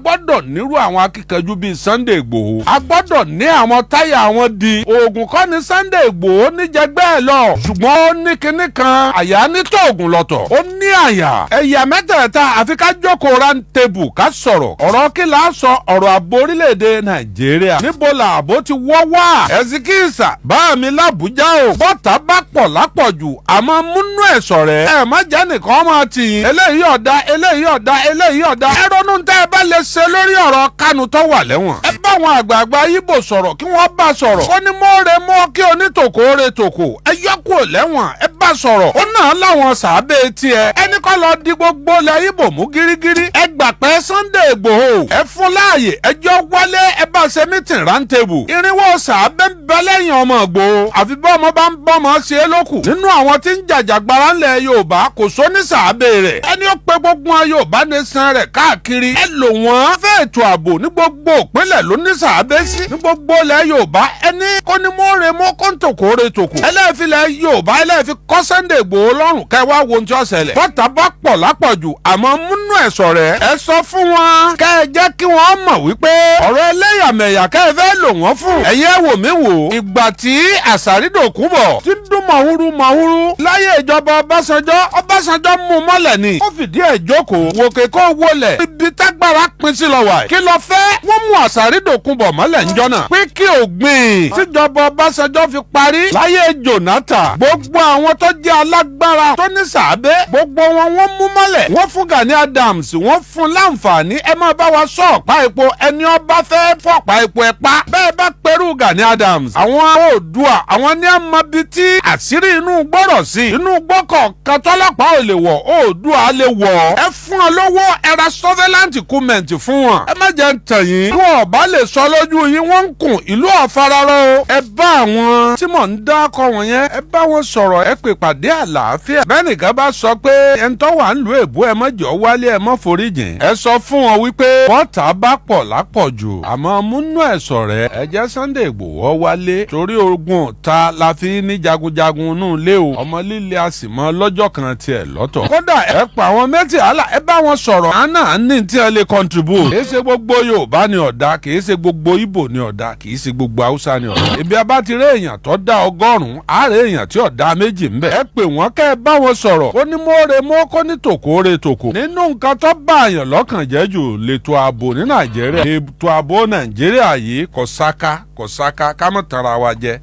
gbọ́dọ̀ nírú àwọn akíkanjú bíi Sunday Igboho. a gbọ́dọ̀ ní àwọn táyà wọn di. oògùn kọ́ ni Sunday Igboho níjẹgbẹ́ ẹ̀ lọ. ṣùgbọ́n ó ní kinní kan àyà ní tóògùn lọ́tọ̀. ó ní àyà. ẹ̀yà mẹ́tẹ̀ẹ̀ta àfi ká jókòó round table ká sọ̀rọ̀. ọ̀rọ̀ kí la sọ ọ̀rọ̀ ààbò orílẹ̀-èdè Nàìjíríà. níbo làbó ti wọ́ wá. ẹ̀sìkìsà bá mi lábújá o. bọ́tà bá pọ̀ lápọ̀jù àmọ́ múnú ẹ̀ sọ̀rẹ́. ẹ má jẹ́ nìkan máa tì yín. eléyìí ọ̀dà eléyìí ọ̀dà eléyìí ọ̀dà. ẹ ronú tẹ́ ẹ bá lè ṣe lórí ọ̀rọ̀ Kánú tó wà lẹ́wọ̀n. ẹ bá àwọn àgbààgbà Ìgbò sọ̀rọ̀ kí wọ́n bá sọ̀rọ̀. ó ní mọ́ọ̀rẹ́ mọ́ kí onítòkó re tòkó. ẹ yọ kúrò lẹ́wọ̀n ẹ bá sọ̀rọ̀. ó náà láwọn sàábẹ̀ tiẹ̀. ẹni kọ́ lọ di gbogbo ilẹ̀ Ìgbò mú gírígírí. ẹ gbà pé Sunday Igboho. ẹ fún láàyè ẹjọ́ wálé ẹ bá ṣe mítìn rántébù. irinwó sàábẹ̀ ń bẹ lẹ́yìn ọmọ Ìgbòho. àfi bọ́ ọmọ bá ń bọ́mọ ṣe é lókù. nínú àwọn tí ń jàjàgbara ńlẹ̀ Yorùbá kò sóní sàábẹ̀ rẹ̀. ẹni ó pe gbogbo wọn Yorùbá nation rẹ̀ káàkiri. ẹ lò wọ́n fẹ́ ètò ààbò ní gbogbo ìpínlẹ̀ ló ní sàábẹ̀ sí. ní gbogbo ilẹ̀ Yorùbá ẹni kó ní mọ́ọ̀rẹ́ mọ́ kó ń tòkó re tòkó. ẹlẹ́ẹ̀filẹ̀ Yorùbá ẹlẹ́ẹ̀fi kọ́ Sunday Igboho lọ́rùn kẹwàá wo ohun tí ó ṣẹlẹ̀. bọ́tà bá pọ̀ lápọ̀jù àmọ́ múnú ẹ̀ sọ̀rẹ́. ẹ sọ fún wọn kẹ́ ẹ jẹ́ kí wọ́n mọ̀ wípé ọ̀rọ̀ ẹlẹ́yàmẹ̀yà kẹ́ ẹ fẹ́ lò wọ́n fún. ẹ̀yẹ́ wò mí wò ìgbà tí Àṣàrídòkúbọ̀ ti ń dún màhúrú láyé ìjọba Ọbásanjọ́ mú mọ́lẹ̀ ni. ó fìdí ẹ̀ jókòó wòkè kó wọlẹ̀ ibi tágbára pín sí lọ wà. kí ló fẹ́ wọ́n mú Àṣàrídòkúbọ̀ mọ́lẹ̀ ńjọ́ náà. pé kí ògbìn tíjọba Ọbásanjọ́ fi parí láyé Jonathan gbogbo àwọn tó jẹ́ alágbára tó ní sàábẹ́ gbogbo wọn wọ́n mú mọ́lẹ̀. wọ́n fún Gani Adams wọ́n fún láǹfààní ẹ máa bá wa sọ ọ̀pá epo ẹni ọba fẹ́ fọ̀pá epo ẹ pa. bẹ́ẹ̀ bá pẹ̀rú Gani Adams àwọn Oòduà àwọn ní àmọ́bi tí àṣírí inú gbọ́rọ̀ sí. inú gbọ́kọ̀ katọ́lọ́pàá ò lè wọ̀ Oòduà lè wọ̀. ẹ fún ọ lówó ẹ ra surveillance equipment fún wọn. ẹ má jẹ́ ń tàn yín. wọn ò bá lè sọ lójú yín wọ́n ń kùn ìlú ọ̀fararọ́ o. ẹ bá àwọn tí mò ń dákọ wọn yẹn ẹ bá wọn sọ̀rọ̀ ẹ pè pàdé àlàáfíà. bẹ́ẹ̀nìkan bá sọ pé ẹni tó wà ń lu èbú ẹ mọ́jọ́ wálé ẹ mọ́ foríjìn. ẹ sọ fún wọn wípé bọ́tà bá pọ̀ lápọ̀jù àmọ́ múnú ẹ̀ sọ̀rẹ́ ẹ jẹ́ Sunday Igboho wálé torí ogun ta la fi ní jagunjagun nù lé o. ọmọ líle a sì mọ lọ́jọ́ kan tiẹ̀ lọ́tọ̀. kódà ẹ pa àwọn méjì àlà ẹ bá wọn sọ̀rọ̀ àná ní tí ẹ lè contribute. kì í ṣe gbogbo Yorùbá ni ọ̀dà kì í ṣe gbogbo Ìgbò ni ọ̀dà kì í ṣe gbogbo Haúsá ni ọ̀dà. ibi abá ti rí èèyàn tó dá 100 àárẹ̀ èèyàn tí ọ̀dà méjì ń bẹ. ẹ pè wọ́n kẹ́ ẹ bá wọn sọ̀rọ̀. ó ní mọ́ọ̀rẹ́ mọ́ kó ní tòkó re tòkó. nínú nǹkan tó bá àyàn lọ́kàn jẹ́ jù lètò ààbò ní Nàìjíríà. ètò ààbò Nàìjíríà yìí kò sáká ká mọ̀ tara wa jẹ.